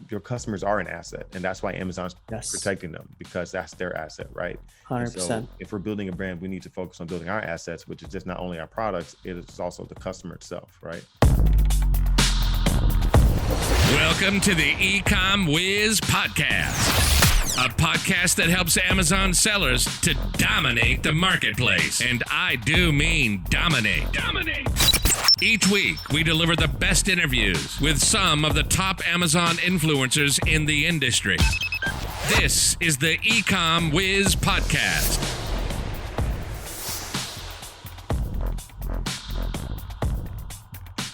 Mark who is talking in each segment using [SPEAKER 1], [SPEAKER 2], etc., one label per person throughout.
[SPEAKER 1] your customers are an asset, and that's why Amazon's
[SPEAKER 2] Yes,
[SPEAKER 1] protecting them, because that's their asset, right? And so
[SPEAKER 2] 100%.
[SPEAKER 1] if we're building a brand, we need to focus on building our assets, which is just not only our products, it is also the customer itself, right?
[SPEAKER 3] Welcome to the eComWhiz podcast, a podcast that helps Amazon sellers to dominate the marketplace. And I do mean dominate. Dominate. Each week, we deliver the best interviews with some of the top Amazon influencers in the industry. This is the eComWhiz podcast.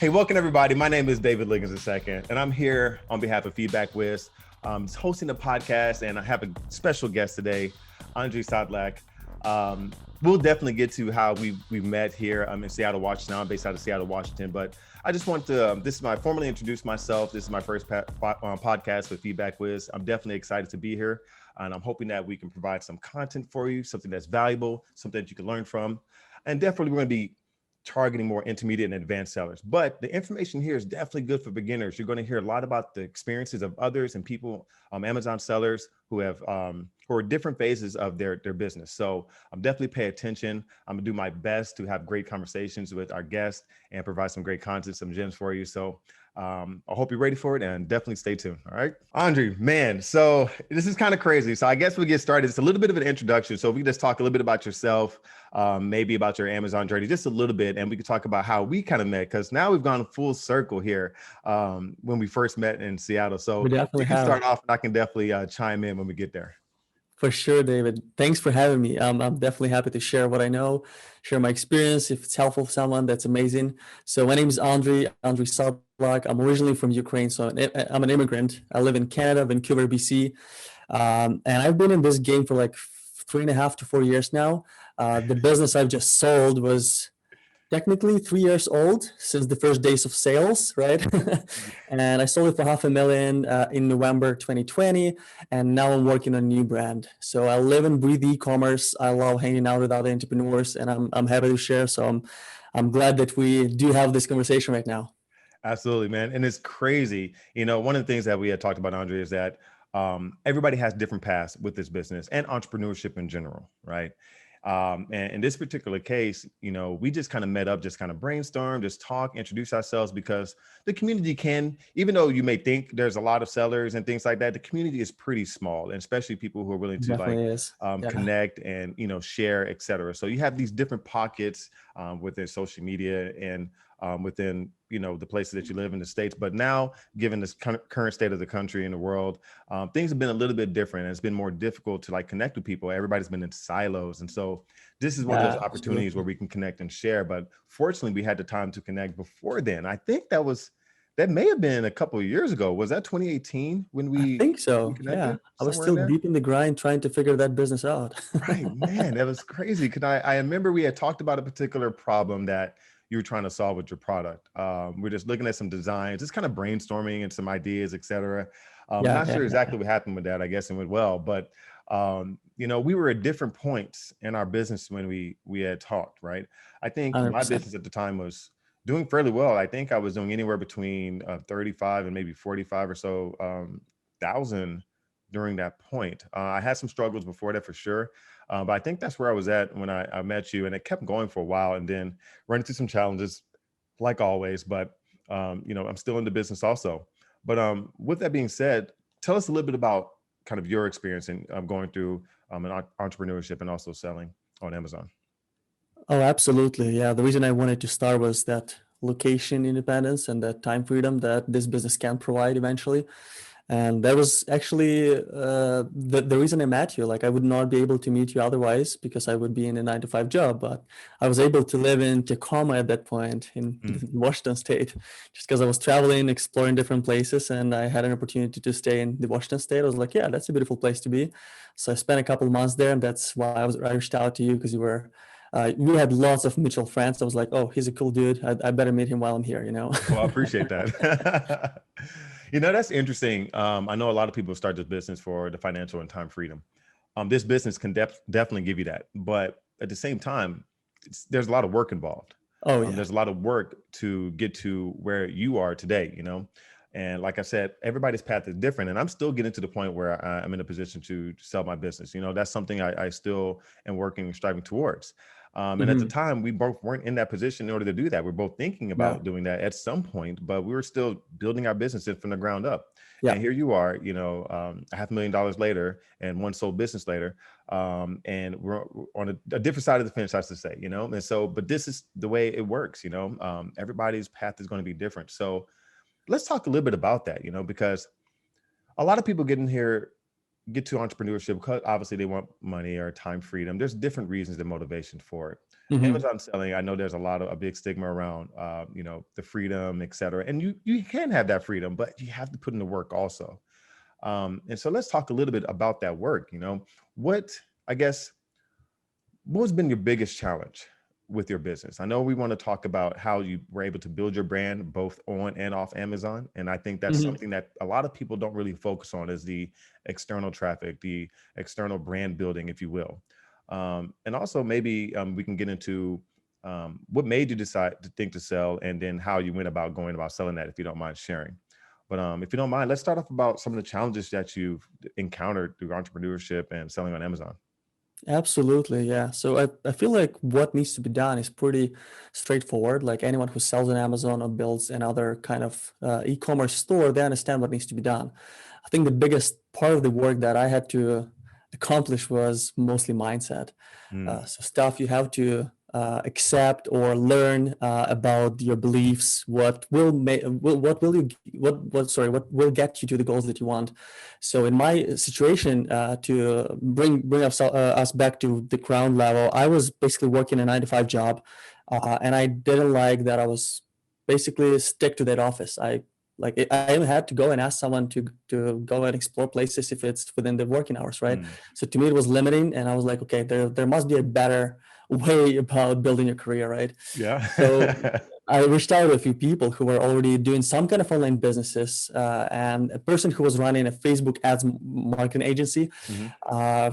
[SPEAKER 1] Hey, welcome everybody. My name is David Liggins II, and I'm here on behalf of FeedbackWhiz, hosting the podcast, and I have a special guest today, Andri Sadlak. We'll definitely get to how we met here in Seattle, Washington. I'm based out of Seattle, Washington, but I just want to, formally introduce myself. This is my first podcast with FeedbackWhiz. I'm definitely excited to be here, and I'm hoping that we can provide some content for you, something that's valuable, something that you can learn from, and definitely we're going to be targeting more intermediate and advanced sellers. But the information here is definitely good for beginners. You're going to hear a lot about the experiences of others and people, Amazon sellers who have who are different phases of their business. So definitely pay attention. I'm gonna do my best to have great conversations with our guests and provide some great content, some gems for you. So I hope you're ready for it, and definitely stay tuned. All right, Andri, man. So this is kind of crazy. So I guess we'll get started. It's a little bit of an introduction. So if we can just talk a little bit about yourself, maybe about your Amazon journey, just a little bit, and we could talk about how we kind of met, because now we've gone full circle here when we first met in Seattle. So
[SPEAKER 2] We definitely
[SPEAKER 1] you can
[SPEAKER 2] have.
[SPEAKER 1] start off, and I can definitely chime in when we get there.
[SPEAKER 2] For sure, David. Thanks for having me. I'm definitely happy to share what I know, share my experience. If it's helpful for someone, that's amazing. So my name is Andri Sadlak. I'm originally from Ukraine, so I'm an immigrant. I live in Canada, Vancouver, BC. And I've been in this game for like 3.5 to 4 years now. The business I've just sold was technically 3 years old since the first days of sales, right? And I sold it for $500,000 in November 2020, and now I'm working on a new brand. So I live and breathe e-commerce. I love hanging out with other entrepreneurs, and I'm happy to share. So I'm glad that we do have this conversation right now.
[SPEAKER 1] Absolutely, man. And it's crazy. You know, one of the things that we had talked about, Andri, is that everybody has different paths with this business and entrepreneurship in general, right? And in this particular case, you know, we just kind of met up, just kind of brainstorm, just talk, introduce ourselves, because the community can, even though you may think there's a lot of sellers and things like that, the community is pretty small, and especially people who are willing to
[SPEAKER 2] Definitely is. Yeah.
[SPEAKER 1] connect and, you know, share, et cetera. So you have these different pockets within social media and within, you know, the places that you live in the States. But now, given this current state of the country and the world, things have been a little bit different. And it's been more difficult to like connect with people. Everybody's been in silos. And so this is one of those opportunities where we can connect and share. But fortunately, we had the time to connect before then. I think that may have been a couple of years ago. Was that 2018 when we?
[SPEAKER 2] I think so. Yeah. I was still deep in the grind trying to figure that business out.
[SPEAKER 1] Right, man. That was crazy. Because I remember we had talked about a particular problem that you were trying to solve with your product. We're just looking at some designs, just kind of brainstorming and some ideas, et cetera. Not sure exactly what happened with that. I guess it went well, but you know, we were at different points in our business when we had talked, right? I think
[SPEAKER 2] 100%.
[SPEAKER 1] my business at the time was doing fairly well. I think I was doing anywhere between 35 and maybe 45 or so thousand during that point. I had some struggles before that for sure. But I think that's where I was at when I met you, and it kept going for a while, and then running into some challenges like always, but you know, I'm still in the business also. But with that being said, tell us a little bit about kind of your experience in going through an entrepreneurship and also selling on Amazon.
[SPEAKER 2] Oh, absolutely. Yeah. The reason I wanted to start was that location independence and that time freedom that this business can provide eventually. And that was actually the reason I met you. Like, I would not be able to meet you otherwise because I would be in a 9-to-5 job. But I was able to live in Tacoma at that point in Washington State, just because I was traveling, exploring different places, and I had an opportunity to stay in the Washington State. I was like, yeah, that's a beautiful place to be. So I spent a couple of months there, and that's why I reached out to you, because you were. We had lots of mutual friends. I was like, oh, he's a cool dude. I better meet him while I'm here, you know?
[SPEAKER 1] Well, I appreciate that. You know, that's interesting. I know a lot of people start this business for the financial and time freedom. This business can definitely give you that. But at the same time, there's a lot of work involved.
[SPEAKER 2] Oh, yeah.
[SPEAKER 1] There's a lot of work to get to where you are today, you know? And like I said, everybody's path is different. And I'm still getting to the point where I'm in a position to sell my business. You know, that's something I still am working and striving towards. And at the time, we both weren't in that position in order to do that. We're both thinking about doing that at some point, but we were still building our businesses from the ground up. Yeah. And here you are, you know, $500,000 later and one sold business later. And we're on a different side of the fence, I should say, you know, and so, but this is the way it works, you know, everybody's path is going to be different. So let's talk a little bit about that, you know, because a lot of people get to entrepreneurship because obviously they want money or time freedom. There's different reasons and motivation for it. Amazon selling, I know there's a big stigma around, you know, the freedom, et cetera. And you can have that freedom, but you have to put in the work also. And so let's talk a little bit about that work. You know, what has been your biggest challenge with your business? I know we want to talk about how you were able to build your brand both on and off Amazon. And I think that's something that a lot of people don't really focus on, is the external traffic, the external brand building, if you will. And also maybe we can get into what made you decide to think to sell, and then how you went about going about selling that, if you don't mind sharing. But if you don't mind, let's start off about some of the challenges that you've encountered through entrepreneurship and selling on Amazon.
[SPEAKER 2] Absolutely, yeah. So I feel like what needs to be done is pretty straightforward. Like anyone who sells on Amazon or builds another kind of e-commerce store, they understand what needs to be done. I think the biggest part of the work that I had to accomplish was mostly mindset. So stuff you have to accept or learn about your beliefs, what will get you to the goals that you want. So in my situation, to bring us back to the ground level, I was basically working a 9-to-5 job, and I didn't like that I was basically stick to that office. I even had to go and ask someone to go and explore places if it's within the working hours, right? So to me, it was limiting, and I was like, okay, there must be a better way about building your career, right?
[SPEAKER 1] Yeah.
[SPEAKER 2] So I reached out to a few people who were already doing some kind of online businesses, and a person who was running a Facebook ads marketing agency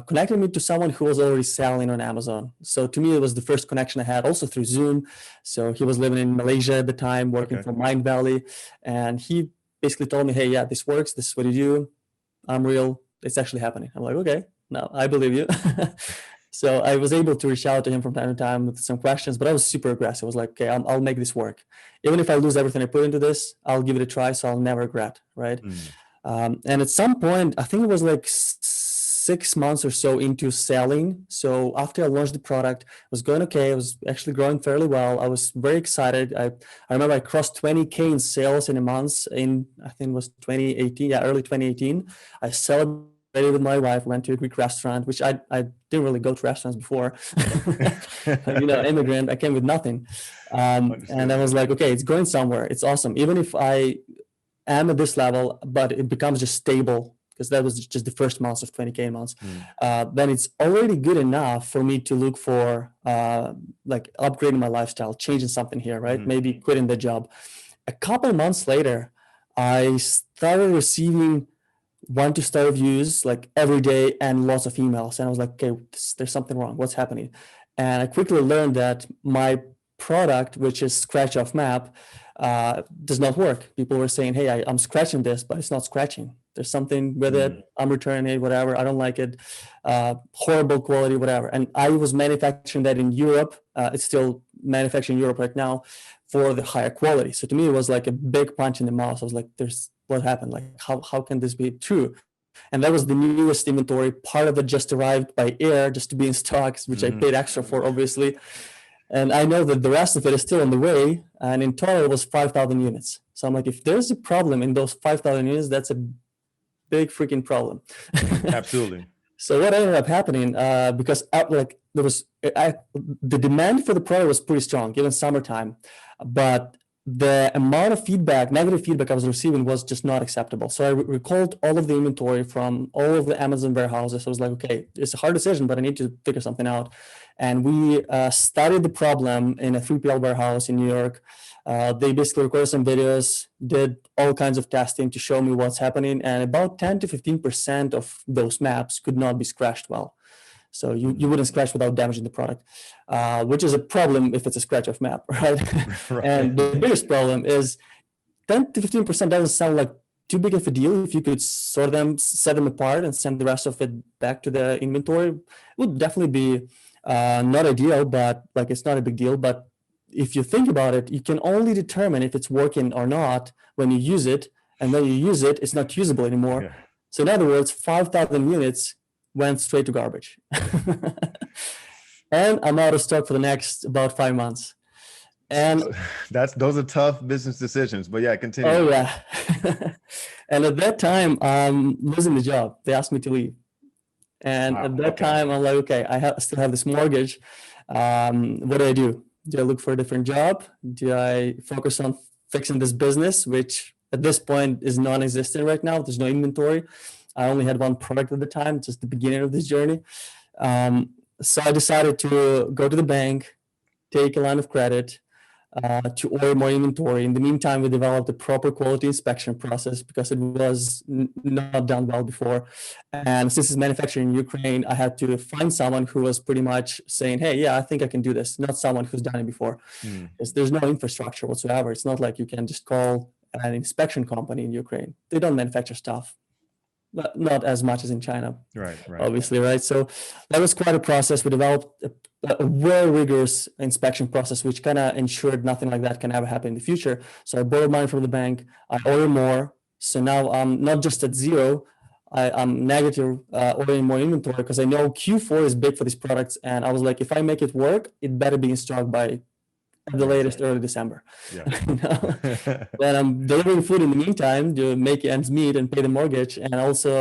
[SPEAKER 2] connected me to someone who was already selling on Amazon. So to me, it was the first connection I had, also through Zoom. So he was living in Malaysia at the time, working from Mind Valley, and he basically told me, hey, yeah, this works. This is what you do. I'm real. It's actually happening. I'm like, okay, no, I believe you. So I was able to reach out to him from time to time with some questions, but I was super aggressive. I was like, okay, I'll make this work. Even if I lose everything I put into this, I'll give it a try, so I'll never regret, right? And at some point, I think it was like 6 months or so into selling. So after I launched the product, it was going okay. It was actually growing fairly well. I was very excited. I remember I crossed 20K in sales in a month in, I think it was 2018, early 2018. I celebrated with my wife, went to a Greek restaurant, which I didn't really go to restaurants before. You know, immigrant, I came with nothing. And I was like, okay, it's going somewhere. It's awesome. Even if I am at this level, but it becomes just stable, because that was just the first months of 20K months, then it's already good enough for me to look for like upgrading my lifestyle, changing something here, right? Maybe quitting the job. A couple months later, I started receiving 1 to star reviews like every day and lots of emails. And I was like, okay, there's something wrong. What's happening? And I quickly learned that my product, which is Scratch Off Map, does not work. People were saying, hey, I'm scratching this, but it's not scratching. There's something with it. I'm returning it, whatever. I don't like it. Horrible quality, whatever. And I was manufacturing that in Europe. It's still manufactured in Europe right now for the higher quality. So to me, it was like a big punch in the mouth. I was like, what happened? Like, how can this be true? And that was the newest inventory. Part of it just arrived by air just to be in stocks, which I paid extra for, obviously. And I know that the rest of it is still on the way. And in total, it was 5,000 units. So I'm like, if there's a problem in those 5,000 units, that's a big freaking problem.
[SPEAKER 1] Absolutely.
[SPEAKER 2] So what ended up happening, because the demand for the product was pretty strong, given summertime, but the amount of negative feedback I was receiving was just not acceptable. So I recalled all of the inventory from all of the Amazon warehouses. I was like, okay, it's a hard decision, but I need to figure something out. And we studied the problem in a 3PL warehouse in New York. They basically recorded some videos, did all kinds of testing to show me what's happening. And about 10 to 15% of those maps could not be scratched well. So you wouldn't scratch without damaging the product, which is a problem if it's a scratch-off map, right? And the biggest problem is 10 to 15% doesn't sound like too big of a deal. If you could sort them, set them apart, and send the rest of it back to the inventory, it would definitely be not ideal, but like it's not a big deal. But if you think about it, you can only determine if it's working or not when you use it, and when you use it, it's not usable anymore.
[SPEAKER 1] Yeah.
[SPEAKER 2] So in other words, 5,000 units went straight to garbage. And I'm out of stock for the next about 5 months. And
[SPEAKER 1] those are tough business decisions, but yeah, continue.
[SPEAKER 2] oh yeah. And at that time, I'm losing the job. They asked me to leave. And
[SPEAKER 1] Wow,
[SPEAKER 2] at that
[SPEAKER 1] okay.
[SPEAKER 2] time, I'm like, okay, I still have this mortgage. What do I do? Do I look for a different job? Do I focus on fixing this business, which at this point is non-existent right now? There's no inventory. I only had one product at the time, just the beginning of this journey. So I decided to go to the bank, take a line of credit, to order more inventory. In the meantime, we developed a proper quality inspection process because it was not done well before. And since it's manufactured in Ukraine, I had to find someone who was pretty much saying, hey, yeah, I think I can do this, not someone who's done it before. Because there's no infrastructure whatsoever. It's not like you can just call an inspection company in Ukraine. They don't manufacture stuff. But not as much as in China,
[SPEAKER 1] Right.
[SPEAKER 2] obviously, right? So that was quite a process. We developed a very rigorous inspection process, which kind of ensured nothing like that can ever happen in the future. So I borrowed money from the bank, I ordered more. So now I'm not just at zero, I'm negative ordering more inventory because I know Q4 is big for these products. And I was like, if I make it work, it better be in stock by at the latest early December.
[SPEAKER 1] Yeah.
[SPEAKER 2] You know? But I'm delivering food in the meantime to make ends meet and pay the mortgage, and also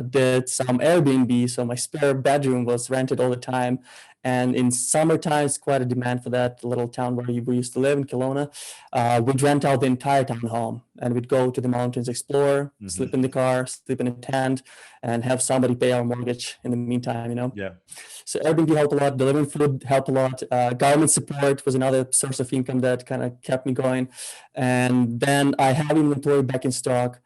[SPEAKER 2] did some Airbnb. So my spare bedroom was rented all the time. And in summertime, it's quite a demand for that little town where we used to live in Kelowna. We'd rent out the entire town home, and we'd go to the mountains, explore, sleep in the car, sleep in a tent, and have somebody pay our mortgage in the meantime, you know?
[SPEAKER 1] Yeah.
[SPEAKER 2] So Airbnb helped a lot, delivering food helped a lot. Government support was another source of income that kind of kept me going. And then I have inventory back in stock.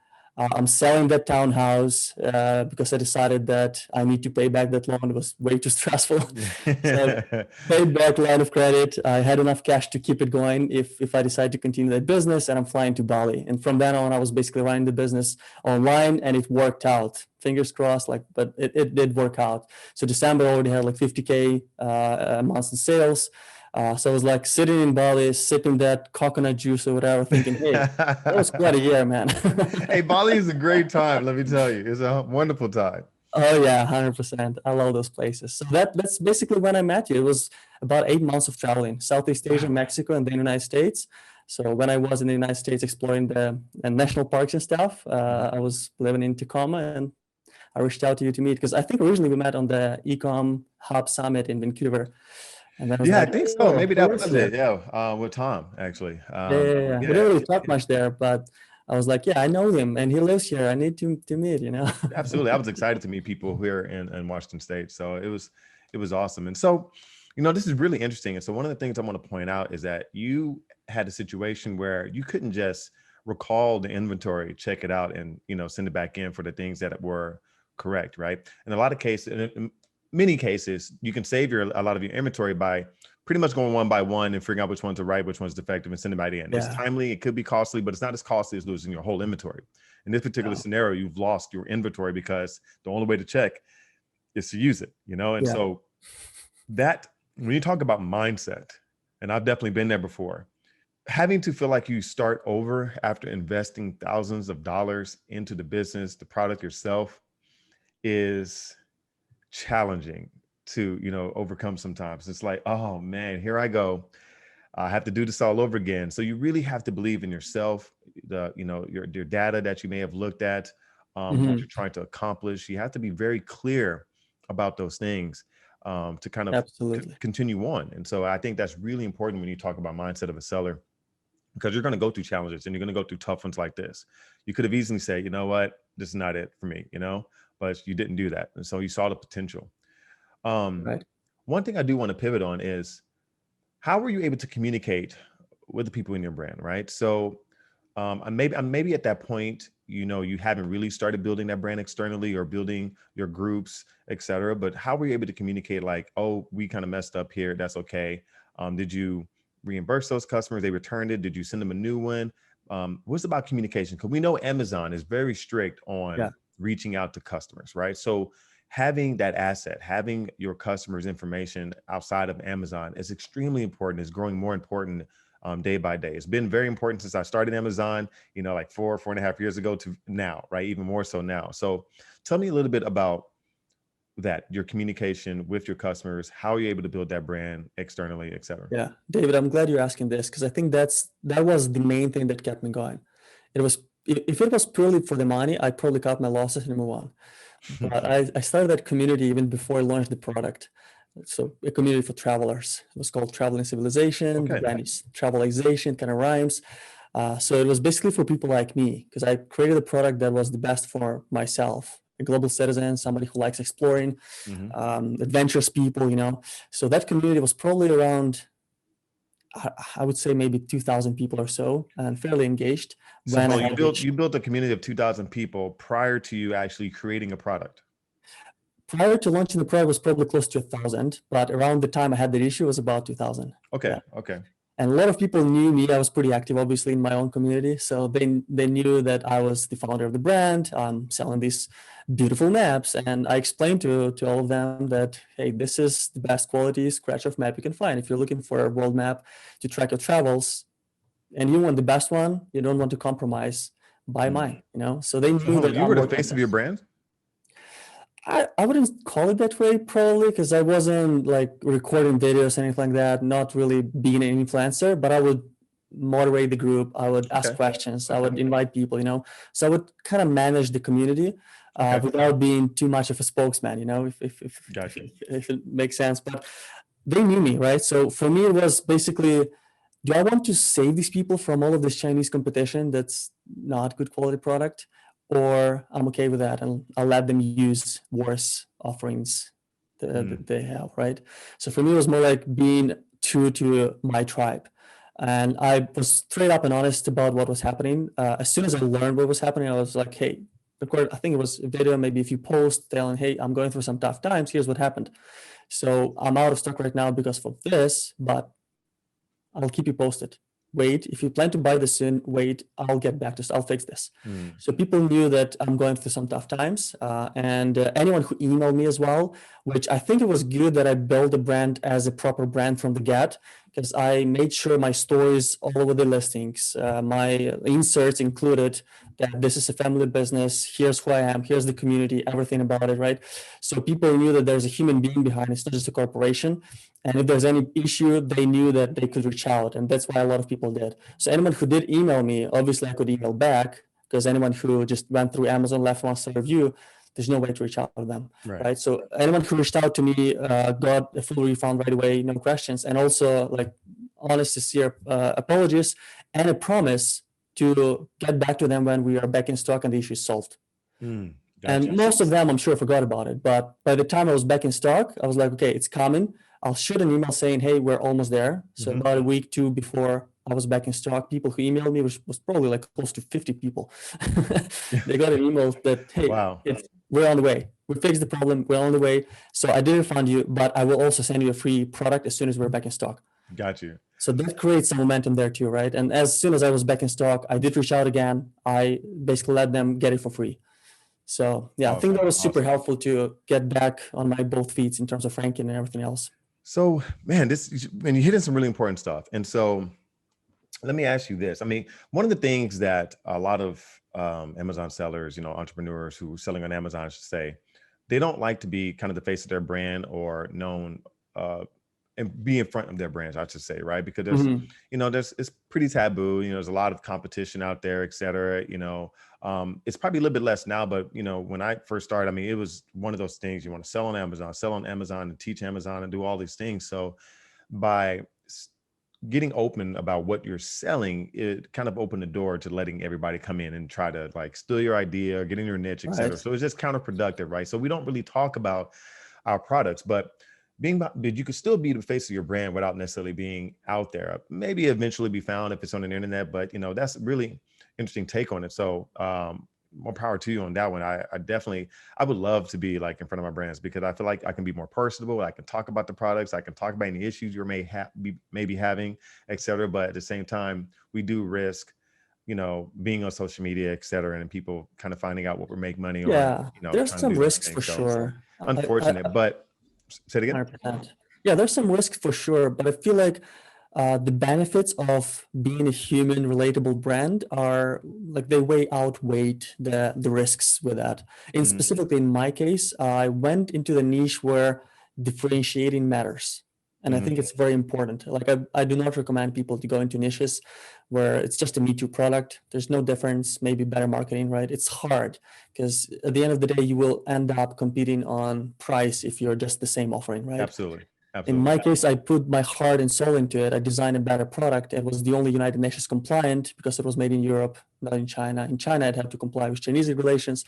[SPEAKER 2] I'm selling that townhouse because I decided that I need to pay back that loan. It was way too stressful. So I paid back line of credit. I had enough cash to keep it going if I decide to continue that business, and I'm flying to Bali. And from then on, I was basically running the business online, and it worked out. Fingers crossed, but it did work out. So December already had like 50K a month in sales. So I was like sitting in Bali, sipping that coconut juice or whatever, thinking, hey, that was quite a year, man.
[SPEAKER 1] Hey, Bali is a great time. Let me tell you, it's a wonderful time.
[SPEAKER 2] Oh yeah, 100%. I love those places. So that's basically when I met you. It was about 8 months of traveling, Southeast Asia, Mexico, and the United States. So when I was in the United States exploring the national parks and stuff, I was living in Tacoma, and I reached out to you to meet because I think originally we met on the eCom Hub Summit in Vancouver. And then
[SPEAKER 1] I think so. Maybe that was it. Yeah, with Tom actually.
[SPEAKER 2] Yeah. We didn't really talk much there, but I was like, yeah, I know him, and he lives here. I need to meet, you know.
[SPEAKER 1] Absolutely, I was excited to meet people here in Washington State. So it was awesome. And so, you know, this is really interesting. And so one of the things I want to point out is that you had a situation where you couldn't just recall the inventory, check it out, and send it back in for the things that were correct, right? In a lot of cases, in many cases, you can save a lot of your inventory by pretty much going one by one and figuring out which ones are right, which one's defective, and send it back in. Yeah. It's timely, it could be costly, but it's not as costly as losing your whole inventory. In this particular scenario, you've lost your inventory because the only way to check is to use it, And so that, when you talk about mindset, and I've definitely been there before, having to feel like you start over after investing thousands of dollars into the business, the product yourself, is challenging to overcome sometimes. It's like, oh man, here I go. I have to do this all over again. So you really have to believe in yourself, your data that you may have looked at, what you're trying to accomplish. You have to be very clear about those things to kind of continue on. And so I think that's really important when you talk about mindset of a seller, because you're going to go through challenges and you're going to go through tough ones like this. You could have easily said, you know what, this is not it for me, but you didn't do that. And so you saw the potential. Right. One thing I do want to pivot on is, how were you able to communicate with the people in your brand, right? So maybe at that point, you haven't really started building that brand externally or building your groups, et cetera, but how were you able to communicate like, oh, we kind of messed up here, that's okay. Did you reimburse those customers? They returned it. Did you send them a new one? was about communication, because we know Amazon is very strict on reaching out to customers, right? So having that asset, having your customers' information outside of Amazon is extremely important. It's growing more important day by day. It's been very important since I started Amazon, like 4.5 years ago to now, right? Even more so now. So tell me a little bit about that, your communication with your customers, how are you able to build that brand externally, et cetera?
[SPEAKER 2] Yeah, David, I'm glad you're asking this, because I think that was the main thing that kept me going. It was, if it was purely for the money, I probably cut my losses and move on. But I started that community even before I launched the product. So a community for travelers. It was called Traveling Civilization.
[SPEAKER 1] Okay.
[SPEAKER 2] The brand is Travelization, kind of rhymes. So it was basically for people like me, because I created a product that was the best for myself, a global citizen, somebody who likes exploring, adventurous people, So that community was probably around, I would say maybe 2,000 people or so, and fairly engaged.
[SPEAKER 1] So you built a community of 2,000 people prior to you actually creating a product?
[SPEAKER 2] Prior to launching the product was probably close to 1,000, but around the time I had the issue, it was about 2,000.
[SPEAKER 1] Okay.
[SPEAKER 2] Yeah.
[SPEAKER 1] Okay.
[SPEAKER 2] And a lot of people knew me. I was pretty active, obviously, in my own community. So they knew that I was the founder of the brand. I'm selling these beautiful maps. And I explained to all of them that, hey, this is the best quality scratch-off map you can find. If you're looking for a world map to track your travels and you want the best one, you don't want to compromise, buy mine, So they knew that
[SPEAKER 1] you were the face of your brand?
[SPEAKER 2] I wouldn't call it that way, probably, because I wasn't like recording videos or anything like that, not really being an influencer, but I would moderate the group. I would ask questions. I would invite people, So I would kind of manage the community without being too much of a spokesman, if it makes sense. But they knew me, right? So for me, it was basically, do I want to save these people from all of this Chinese competition that's not good quality product? Or I'm okay with that, and I'll let them use worse offerings that they have, right? So for me, it was more like being true to my tribe. And I was straight up and honest about what was happening. As soon as I learned what was happening, I was like, hey, record, I think it was a video, maybe a few posts telling, hey, I'm going through some tough times. Here's what happened. So I'm out of stock right now because of this, but I'll keep you posted. Wait, if you plan to buy this soon, wait, I'll get back to this. I'll fix this. So people knew that I'm going through some tough times. And anyone who emailed me as well, which I think it was good that I built the brand as a proper brand from the get, because I made sure my stories all over the listings, my inserts included that this is a family business, here's who I am, here's the community, everything about it, right? So people knew that there's a human being behind it, it's not just a corporation. And if there's any issue, they knew that they could reach out. And that's why a lot of people did. So anyone who did email me, obviously I could email back, because anyone who just went through Amazon, left 1-star review, there's no way to reach out to them, right? So anyone who reached out to me got a full refund right away, no questions. And also like honest, sincere apologies and a promise to get back to them when we are back in stock and the issue is solved.
[SPEAKER 1] Gotcha.
[SPEAKER 2] And most of them, I'm sure, forgot about it. But by the time I was back in stock, I was like, okay, it's coming. I'll shoot an email saying, hey, we're almost there. So about a week, 2 before I was back in stock, people who emailed me, which was probably like close to 50 people, they got an email that, hey, we're on the way. We fixed the problem. We're on the way. So I did refund you, but I will also send you a free product as soon as we're back in stock.
[SPEAKER 1] Got you.
[SPEAKER 2] So that creates some momentum there too, right? And as soon as I was back in stock, I did reach out again. I basically let them get it for free. So yeah, I think that was super helpful to get back on my both feet in terms of ranking and everything else.
[SPEAKER 1] So man, you hit in some really important stuff. And so let me ask you this. I mean, one of the things that a lot of Amazon sellers, entrepreneurs who are selling on Amazon, I should say, they don't like to be kind of the face of their brand or known and be in front of their brands, I should say, right? Because there's, it's pretty taboo. There's a lot of competition out there, et cetera. It's probably a little bit less now, but when I first started, I mean, it was one of those things you want to sell on Amazon and teach Amazon and do all these things. So by getting open about what you're selling, it kind of opened the door to letting everybody come in and try to like steal your idea or get in your niche, et cetera. So it's just counterproductive, right? So we don't really talk about our products, but you could still be the face of your brand without necessarily being out there. Maybe eventually be found if it's on the internet, but that's a really interesting take on it. So more power to you on that one. I would love to be like in front of my brands, because I feel like I can be more personable. I can talk about the products. I can talk about any issues you may be having, et cetera. But at the same time, we do risk, being on social media, et cetera, and people kind of finding out what we're making money on,
[SPEAKER 2] Yeah, there's
[SPEAKER 1] trying to
[SPEAKER 2] some
[SPEAKER 1] do
[SPEAKER 2] risks
[SPEAKER 1] things.
[SPEAKER 2] for
[SPEAKER 1] So
[SPEAKER 2] sure.
[SPEAKER 1] unfortunate, but say it again.
[SPEAKER 2] 100%. Yeah, there's some risks for sure, but I feel like the benefits of being a human relatable brand are like they outweigh the risks with that. And
[SPEAKER 1] Mhm.
[SPEAKER 2] specifically in my case, I went into the niche where differentiating matters. And I
[SPEAKER 1] Mhm.
[SPEAKER 2] think it's very important. Like I do not recommend people to go into niches where it's just a Me Too product. There's no difference, maybe better marketing, right? It's hard because at the end of the day, you will end up competing on price if you're just the same offering, right?
[SPEAKER 1] Absolutely.
[SPEAKER 2] In
[SPEAKER 1] Absolutely.
[SPEAKER 2] my case, I put my heart and soul into it. I designed a better product. It was the only United Nations compliant because it was made in Europe, not in China. In China, I'd have to comply with Chinese regulations.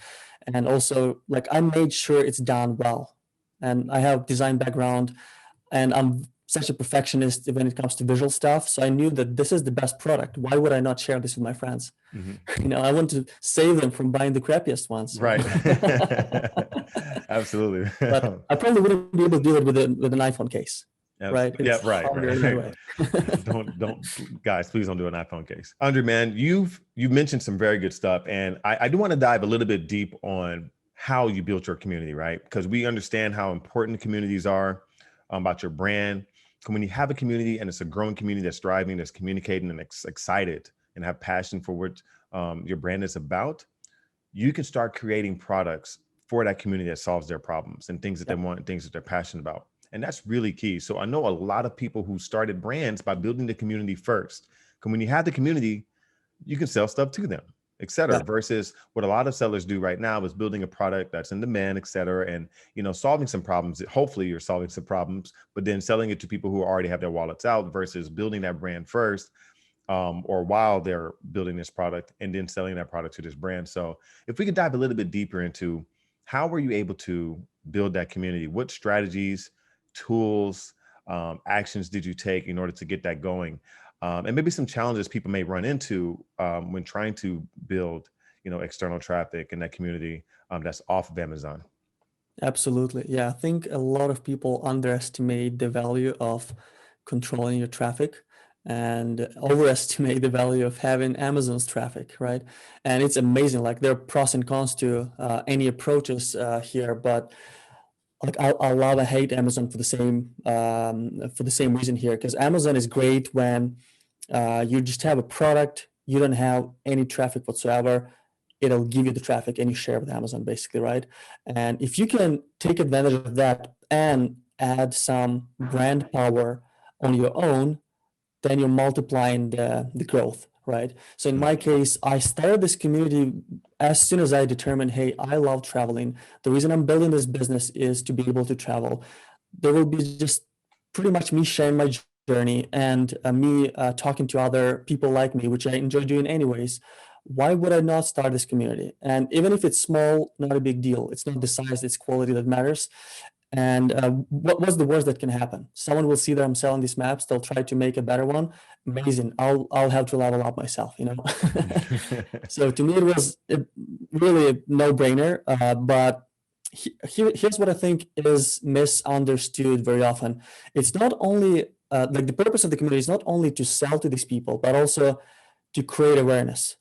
[SPEAKER 2] And also, like, I made sure it's done well. And I have design background, and I'm such a perfectionist when it comes to visual stuff. So I knew that this is the best product. Why would I not share this with my friends?
[SPEAKER 1] Mhm.
[SPEAKER 2] I want to save them from buying the crappiest ones.
[SPEAKER 1] Right. Absolutely.
[SPEAKER 2] But I probably wouldn't be able to do it with an iPhone case, right?
[SPEAKER 1] Yeah,
[SPEAKER 2] It's
[SPEAKER 1] right.
[SPEAKER 2] harder that way.
[SPEAKER 1] Don't guys, please don't do an iPhone case. Andri, man, you've mentioned some very good stuff, and I do want to dive a little bit deep on how you built your community, right? Because we understand how important communities are, about your brand. When you have a community and it's a growing community that's thriving, that's communicating and excited and have passion for what your brand is about, you can start creating products for that community that solves their problems and things that they want and things that they're passionate about. And that's really key. So I know a lot of people who started brands by building the community first. Because when you have the community, you can sell stuff to them, et cetera, versus what a lot of sellers do right now is building a product that's in demand, et cetera, and solving some problems. Hopefully you're solving some problems, but then selling it to people who already have their wallets out versus building that brand first, or while they're building this product and then selling that product to this brand. So if we could dive a little bit deeper into how were you able to build that community? What strategies, tools, actions did you take in order to get that going? And maybe some challenges people may run into when trying to build, external traffic in that community that's off of Amazon.
[SPEAKER 2] Absolutely. Yeah, I think a lot of people underestimate the value of controlling your traffic and overestimate the value of having Amazon's traffic, right? And it's amazing. Like there are pros and cons to any approaches here, but like I love and hate Amazon for the same reason here, because Amazon is great when you just have a product, you don't have any traffic whatsoever. It'll give you the traffic and you share with Amazon basically, right? And if you can take advantage of that and add some brand power on your own, then you're multiplying the growth, right? So in my case, I started this community as soon as I determined, hey, I love traveling. The reason I'm building this business is to be able to travel. There will be just pretty much me sharing my journey and me talking to other people like me, which I enjoy doing anyways. Why would I not start this community? And even if it's small, not a big deal. It's not the size, it's quality that matters. And what's the worst that can happen? Someone will see that I'm selling these maps. They'll try to make a better one. Amazing. I'll have to level up myself, So to me, it was really a no-brainer. But here's what I think is misunderstood very often. It's not only like the purpose of the community is not only to sell to these people, but also to create awareness.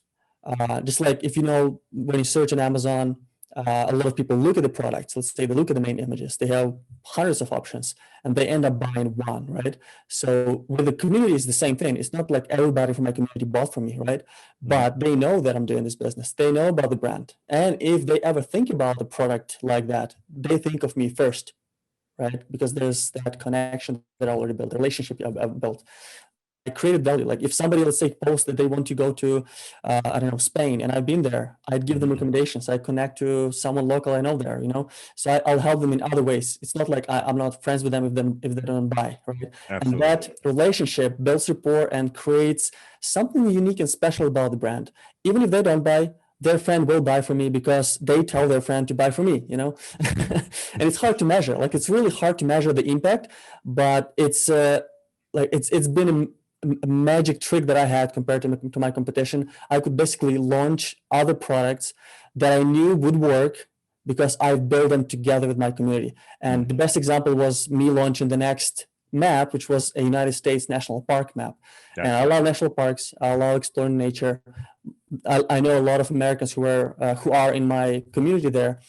[SPEAKER 2] Just like if when you search on Amazon, a lot of people look at the products. Let's say they look at the main images. They have hundreds of options and they end up buying one, right? So with the community, it's the same thing. It's not like everybody from my community bought from me, right? But they know that I'm doing this business. They know about the brand. And if they ever think about the product like that, they think of me first, right? Because there's that connection that I already built, the relationship I've built. I created value. Like if somebody, let's say, posts that they want to go to, I don't know, Spain, and I've been there, I'd give them recommendations. I connect to someone local I know there, So I'll help them in other ways. It's not like I'm not friends with them if they don't buy, right?
[SPEAKER 1] Absolutely.
[SPEAKER 2] And that relationship builds rapport and creates something unique and special about the brand. Even if they don't buy, their friend will buy from me because they tell their friend to buy from me, And it's hard to measure. Like it's really hard to measure the impact, but it's been a magic trick that I had compared to my competition. I could basically launch other products that I knew would work because I built them together with my community. And the best example was me launching the next map, which was a United States national park map. And I love national parks. I love exploring nature. I know a lot of Americans who are in my community there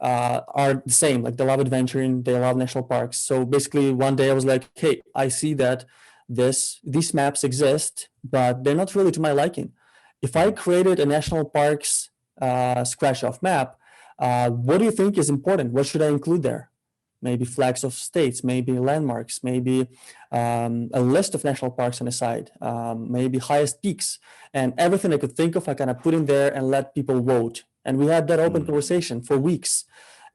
[SPEAKER 2] are the same. Like they love adventuring, they love national parks. So basically, one day I was like, "Hey, I see that these maps exist, but they're not really to my liking. If I created a national parks scratch-off map, what do you think is important? What should I include there? Maybe flags of states, maybe landmarks, maybe a list of national parks on the side, maybe highest peaks, and everything I could think of, I kind of put in there and let people vote. And we had that open conversation for weeks.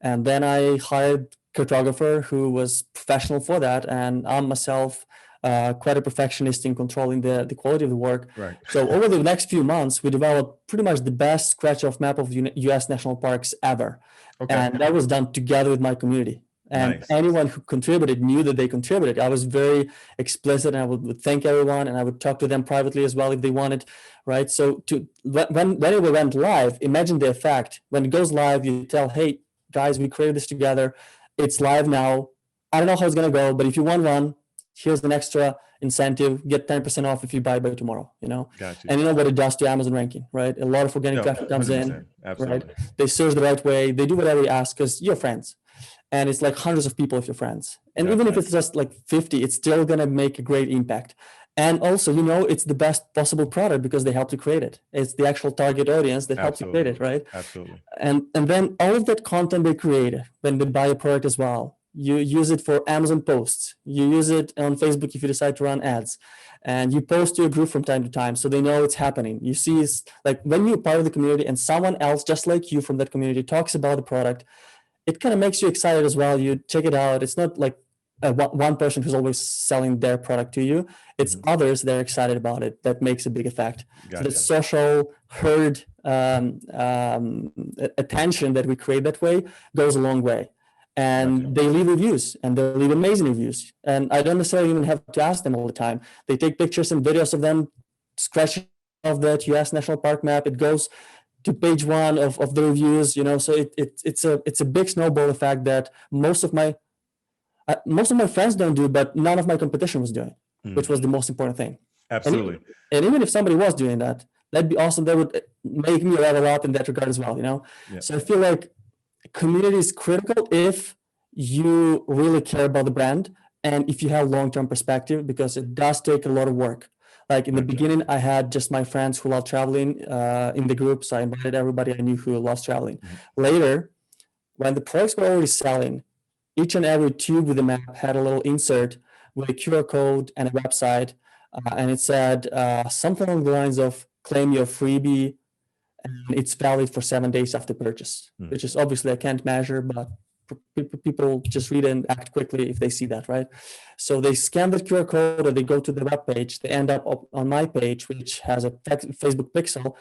[SPEAKER 2] And then I hired a cartographer who was professional for that, and I'm myself quite a perfectionist in controlling the quality of the work.
[SPEAKER 1] Right.
[SPEAKER 2] So over the next few months, we developed pretty much the best scratch-off map of U.S. national parks ever.
[SPEAKER 1] Okay.
[SPEAKER 2] And that was done together with my community. And
[SPEAKER 1] Nice.
[SPEAKER 2] anyone who contributed knew that they contributed. I was very explicit, and I would thank everyone, and I would talk to them privately as well if they wanted, right? So when it went live, imagine the effect. When it goes live, you tell, hey, guys, we created this together. It's live now. I don't know how it's going to go, but if you want one, here's an extra incentive. Get 10% off if you buy by tomorrow,
[SPEAKER 1] Gotcha.
[SPEAKER 2] And you know what it does to Amazon ranking, right? A lot of organic traffic comes
[SPEAKER 1] 100%.
[SPEAKER 2] in,
[SPEAKER 1] Absolutely.
[SPEAKER 2] right? They search the right way. They do whatever you ask because you're friends. And it's like hundreds of people if you're friends. And even if it's just like 50, it's still going to make a great impact. And also, it's the best possible product because they helped to create it. It's the actual target audience that helped to create it, right?
[SPEAKER 1] Absolutely.
[SPEAKER 2] And then all of that content they created, when they buy a product as well, you use it for Amazon posts. You use it on Facebook if you decide to run ads. And you post to your group from time to time so they know it's happening. You see, it's like when you're part of the community and someone else just like you from that community talks about the product, it kind of makes you excited as well. You check it out. It's not like one person who's always selling their product to you. It's others that are excited about it. That makes a big effect.
[SPEAKER 1] Gotcha.
[SPEAKER 2] So the social herd attention that we create that way goes a long way. And they leave reviews, and they leave amazing reviews. And I don't necessarily even have to ask them all the time. They take pictures and videos of them scratching off that U.S. national park map. It goes to page one of the reviews, so it's a big snowball effect that most of my friends don't do, but none of my competition was doing, which was the most important thing.
[SPEAKER 1] Absolutely.
[SPEAKER 2] And even if somebody was doing that, that'd be awesome. That would make me level up in that regard as well,
[SPEAKER 1] Yeah.
[SPEAKER 2] So I feel like community is critical if you really care about the brand and if you have long-term perspective, because it does take a lot of work. Like in the beginning, I had just my friends who love traveling in the group. So I invited everybody I knew who loves traveling. Later, when the products were already selling, each and every tube with the map had a little insert with a QR code and a website. And it said something along the lines of claim your freebie, and it's valid for 7 days after purchase, which is obviously I can't measure, but people just read and act quickly if they see that, right? So they scan the QR code or they go to the web page. They end up on my page, which has a Facebook pixel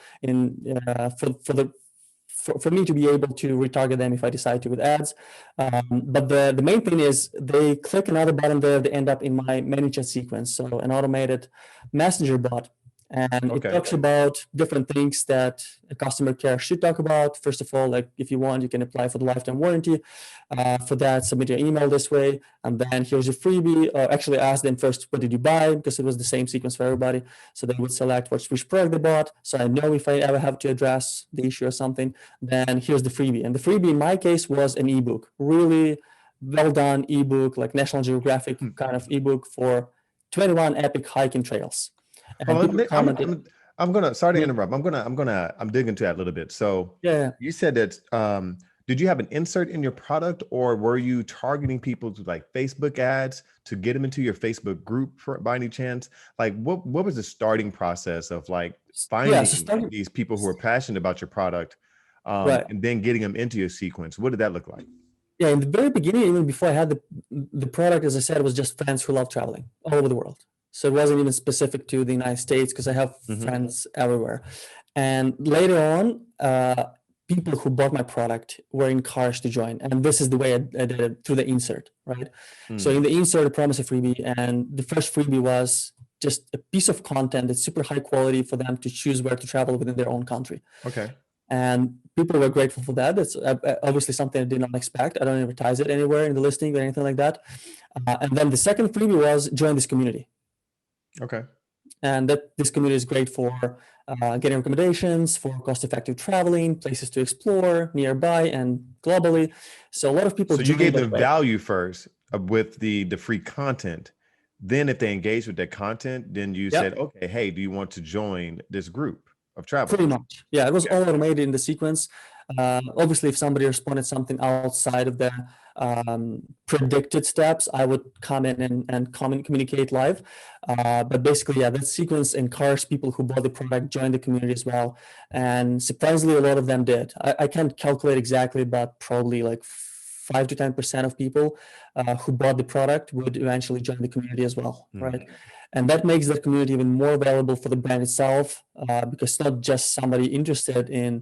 [SPEAKER 2] for me to be able to retarget them if I decide to with ads. But the main thing is they click another button there. They end up in my ManyChat sequence, so an automated messenger bot. And it talks about different things that a customer care should talk about. First of all, like if you want, you can apply for the lifetime warranty. For that, submit your email this way. And then here's your freebie. Or actually ask them first, what did you buy? Because it was the same sequence for everybody. So they would select which product they bought. So I know if I ever have to address the issue or something, then here's the freebie. And the freebie in my case was an ebook, really well done ebook, like National Geographic kind of ebook for 21 epic hiking trails.
[SPEAKER 1] I'm gonna sorry to interrupt. I'm digging into that a little bit. So you said that did you have an insert in your product, or were you targeting people to like Facebook ads to get them into your Facebook group by any chance? Like what was the starting process of like finding these people who are passionate about your product and then getting them into your sequence? What did that look like?
[SPEAKER 2] Yeah, in the very beginning, even before I had the product, as I said, it was just friends who love traveling all over the world. So it wasn't even specific to the United States because I have friends everywhere. And later on, people who bought my product were encouraged to join. And this is the way I did it, through the insert, right? So in the insert, I promised a freebie. And the first freebie was just a piece of content that's super high quality for them to choose where to travel within their own country.
[SPEAKER 1] Okay.
[SPEAKER 2] And people were grateful for that. That's obviously something I did not expect. I don't advertise it anywhere in the listing or anything like that. And then the second freebie was join this community.
[SPEAKER 1] Okay.
[SPEAKER 2] And that this community is great for getting recommendations, for cost-effective traveling, places to explore nearby and globally. So a lot of people
[SPEAKER 1] So you
[SPEAKER 2] join
[SPEAKER 1] gave
[SPEAKER 2] that
[SPEAKER 1] them
[SPEAKER 2] way.
[SPEAKER 1] value first with the free content. Then if they engage with that content, then you
[SPEAKER 2] Yep.
[SPEAKER 1] said, okay, hey, do you want to join this group of
[SPEAKER 2] Pretty
[SPEAKER 1] travelers?
[SPEAKER 2] much. Yeah, it was all automated in the sequence. Obviously, if somebody responded something outside of the predicted steps, I would come in and communicate live. But basically, yeah, that sequence encouraged people who bought the product join the community as well. And surprisingly, a lot of them did. I can't calculate exactly, but probably like 5 to 10% of people who bought the product would eventually join the community as well, right? And that makes the community even more valuable for the brand itself, because it's not just somebody interested in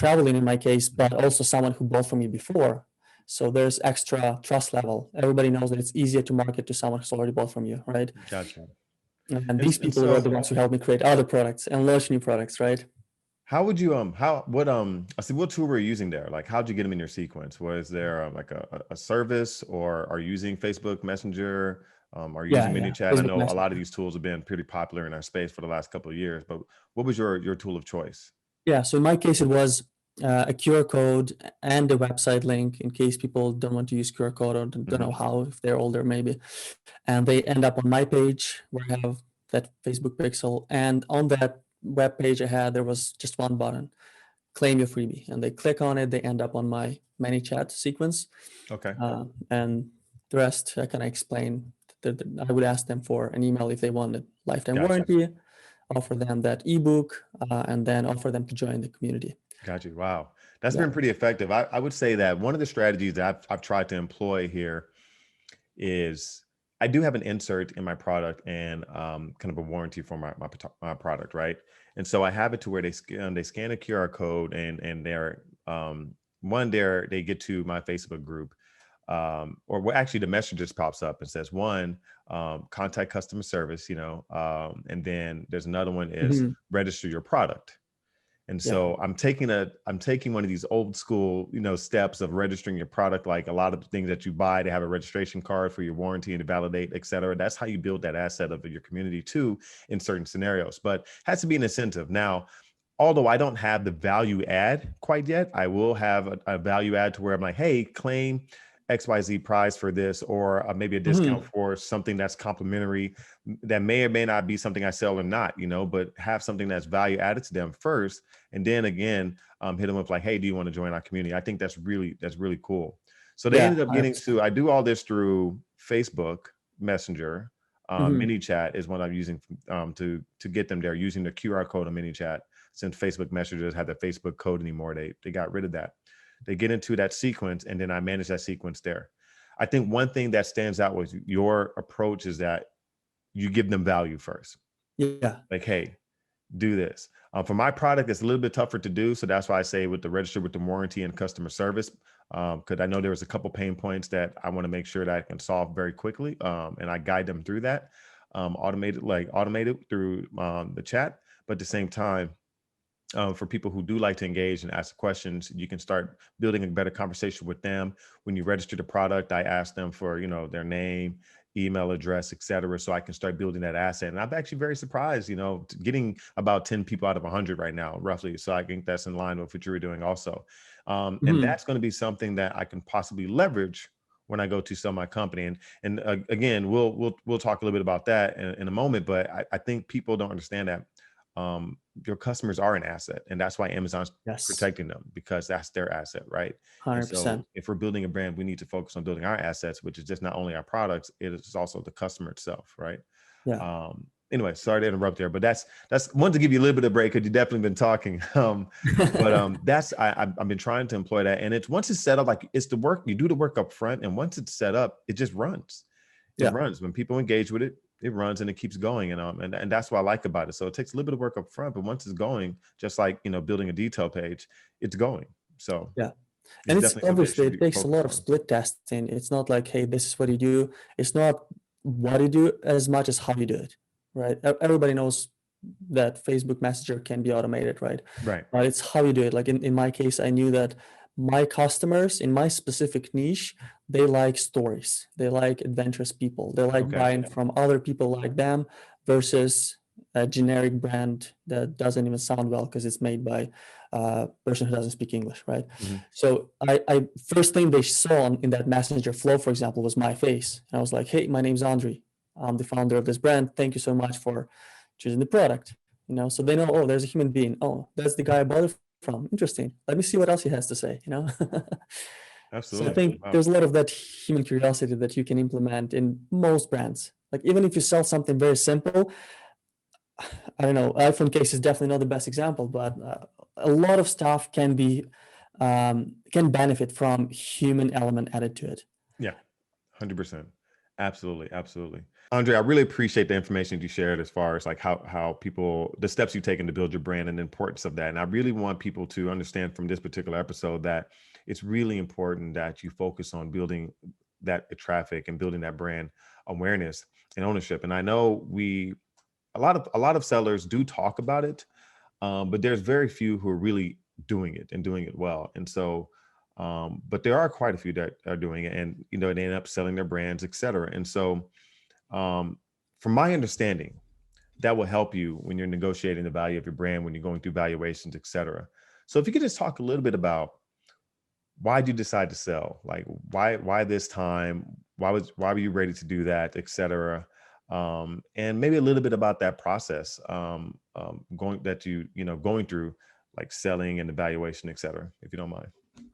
[SPEAKER 2] traveling in my case, but also someone who bought from me before. So there's extra trust level. Everybody knows that it's easier to market to someone who's already bought from you, right?
[SPEAKER 1] Gotcha.
[SPEAKER 2] And these
[SPEAKER 1] And
[SPEAKER 2] people were the
[SPEAKER 1] so
[SPEAKER 2] ones who helped me create other products and launch new products, right?
[SPEAKER 1] how would you I see what tool were you using there? Like how'd you get them in your sequence? Was there like a service, or are you using Facebook Messenger? Are you using ManyChat? I
[SPEAKER 2] Facebook
[SPEAKER 1] know a lot
[SPEAKER 2] Messenger.
[SPEAKER 1] of these tools have been pretty popular in our space for the last couple of years, but what was your tool of choice?
[SPEAKER 2] Yeah, so in my case, it was a QR code and a website link in case people don't want to use QR code or don't know how, if they're older maybe. And they end up on my page where I have that Facebook pixel. And on that web page there was just one button, claim your freebie. And they click on it, they end up on my ManyChat sequence.
[SPEAKER 1] Okay.
[SPEAKER 2] And the rest I kind of explain. I would ask them for an email if they wanted lifetime warranty, offer them that ebook, and then offer them to join the community.
[SPEAKER 1] Got you. Wow. That's been pretty effective. I would say that one of the strategies that I've tried to employ here is I do have an insert in my product and kind of a warranty for my product, right? And so I have it to where they scan a QR code and they're they get to my Facebook group, or actually the message just pops up and says contact customer service, and then there's another one is register your product. And so I'm taking one of these old school, steps of registering your product. Like a lot of the things that you buy, they have a registration card for your warranty and to validate, et cetera. That's how you build that asset of your community too, in certain scenarios, but has to be an incentive. Now, although I don't have the value add quite yet, I will have a value add to where I'm like, hey, claim XYZ prize for this, or maybe a discount for something that's complimentary that may or may not be something I sell or not, but have something that's value added to them first. And then again, hit them up like, hey, do you want to join our community? I think that's really cool. So they ended up getting I do all this through Facebook Messenger. ManyChat is what I'm using to get them there, using the QR code on ManyChat. Since Facebook Messengers have the Facebook code anymore, they got rid of that. They get into that sequence, and then I manage that sequence there. I think one thing that stands out with your approach is that you give them value first.
[SPEAKER 2] Yeah.
[SPEAKER 1] Like, hey, do this. For my product, it's a little bit tougher to do. So that's why I say with the register with the warranty and customer service, because I know there was a couple pain points that I want to make sure that I can solve very quickly. And I guide them through that, automated through the chat. But at the same time, for people who do like to engage and ask questions, you can start building a better conversation with them. When you register the product, I ask them for, their name, email address, et cetera, so I can start building that asset. And I'm actually very surprised, getting about 10 people out of 100 right now, roughly. So I think that's in line with what you were doing also. And that's going to be something that I can possibly leverage when I go to sell my company. And again, we'll talk a little bit about that in a moment, but I think people don't understand that. Your customers are an asset, and that's why Amazon's protecting them, because that's their asset, right?
[SPEAKER 2] 100%.
[SPEAKER 1] So if we're building a brand, we need to focus on building our assets, which is just not only our products, it is also the customer itself, right?
[SPEAKER 2] Yeah.
[SPEAKER 1] Anyway, sorry to interrupt there, but that's wanted to give you a little bit of break because you've definitely been talking. But that's I've been trying to employ that, and it's once it's set up, like it's the work, you do the work up front, and once it's set up, it just runs. It runs when people engage with it. It runs and it keeps going, and that's what I like about it. So it takes a little bit of work up front, but once it's going, just like building a detail page, it's going. So
[SPEAKER 2] and it's obviously it takes a lot of split testing. It's not like, hey, this is what you do. It's not what you do as much as how you do it, right? Everybody knows that Facebook Messenger can be automated, right?
[SPEAKER 1] Right.
[SPEAKER 2] But it's how you do it. Like in my case, I knew that my customers in my specific niche, they like stories. They like adventurous people. They like buying from other people like them versus a generic brand that doesn't even sound well because it's made by a person who doesn't speak English, right?
[SPEAKER 1] Mm-hmm.
[SPEAKER 2] So I first thing they saw in that messenger flow, for example, was my face. And I was like, hey, my name's Andri. I'm the founder of this brand. Thank you so much for choosing the product. So they know, oh, there's a human being. Oh, that's the guy I bought it from. Interesting. Let me see what else he has to say,
[SPEAKER 1] Absolutely.
[SPEAKER 2] So I think there's a lot of that human curiosity that you can implement in most brands. Like even if you sell something very simple, I don't know, iPhone case is definitely not the best example, but a lot of stuff can benefit from human element added to it.
[SPEAKER 1] Yeah, 100%. Absolutely. Absolutely. Andri, I really appreciate the information you shared as far as like how people, the steps you've taken to build your brand and the importance of that. And I really want people to understand from this particular episode that it's really important that you focus on building that traffic and building that brand awareness and ownership. And I know a lot of sellers do talk about it, but there's very few who are really doing it and doing it well. And so, but there are quite a few that are doing it, and they end up selling their brands, et cetera. And so, from my understanding, that will help you when you're negotiating the value of your brand, when you're going through valuations, et cetera. So if you could just talk a little bit about why did you decide to sell? Like why this time? Why were you ready to do that, et cetera? And maybe a little bit about that process going through like selling and evaluation, et cetera, if you don't mind.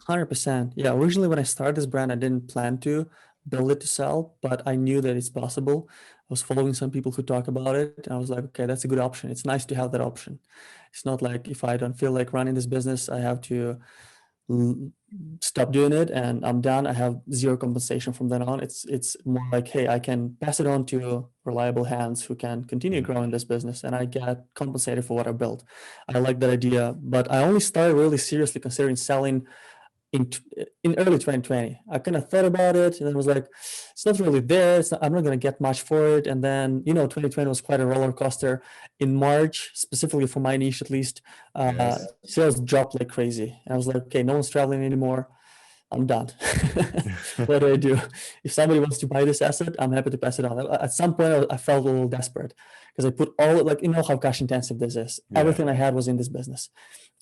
[SPEAKER 2] 100%. Yeah. Originally, when I started this brand, I didn't plan to build it to sell, but I knew that it's possible. I was following some people who talk about it, and I was like, okay, that's a good option. It's nice to have that option. It's not like if I don't feel like running this business, I have to stop doing it and I'm done. I have zero compensation from then on. It's more like, hey, I can pass it on to reliable hands who can continue growing this business, and I get compensated for what I built. I like that idea, but I only started really seriously considering selling in early 2020. I kind of thought about it and I was like, it's not really there. I'm not going to get much for it. And then, 2020 was quite a roller coaster. In March, specifically for my niche, at least, sales dropped like crazy. And I was like, okay, no one's traveling anymore. I'm done. What do I do? If somebody wants to buy this asset, I'm happy to pass it on. At some point, I felt a little desperate because I put all, how cash intensive this is. Yeah. Everything I had was in this business.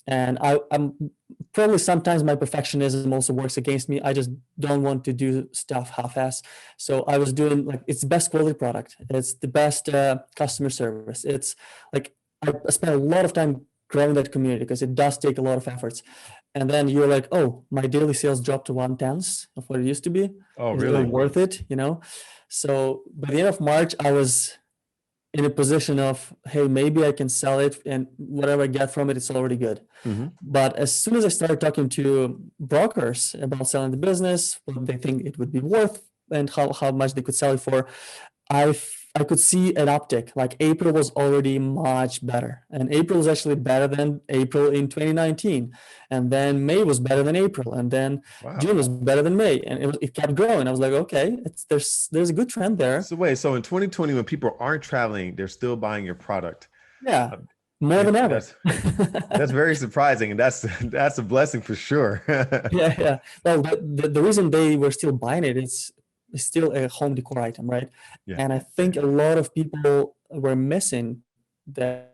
[SPEAKER 2] And I'm probably sometimes my perfectionism also works against me. I just don't want to do stuff half-ass. So I was doing it's the best quality product. It's the best customer service. It's like I spent a lot of time growing that community because it does take a lot of efforts. And then you're like, oh, my daily sales dropped to 1/10 of what it used to be.
[SPEAKER 1] Oh,
[SPEAKER 2] Is
[SPEAKER 1] really?
[SPEAKER 2] it worth it? So by the end of March, I was in a position of, hey, maybe I can sell it and whatever I get from it, it's already good. Mm-hmm. But as soon as I started talking to brokers about selling the business, what they think it would be worth and how much they could sell it for, I could see an uptick. Like April was already much better. And April was actually better than April in 2019. And then May was better than April. And then June was better than May. And it kept growing. I was like, okay, there's a good trend there.
[SPEAKER 1] So so in 2020, when people aren't traveling, they're still buying your product.
[SPEAKER 2] Yeah. More than ever.
[SPEAKER 1] That's very surprising. And that's a blessing for sure.
[SPEAKER 2] Yeah. Well, the reason they were still buying it is still a home decor item, right? Yeah. And I think a lot of people were missing the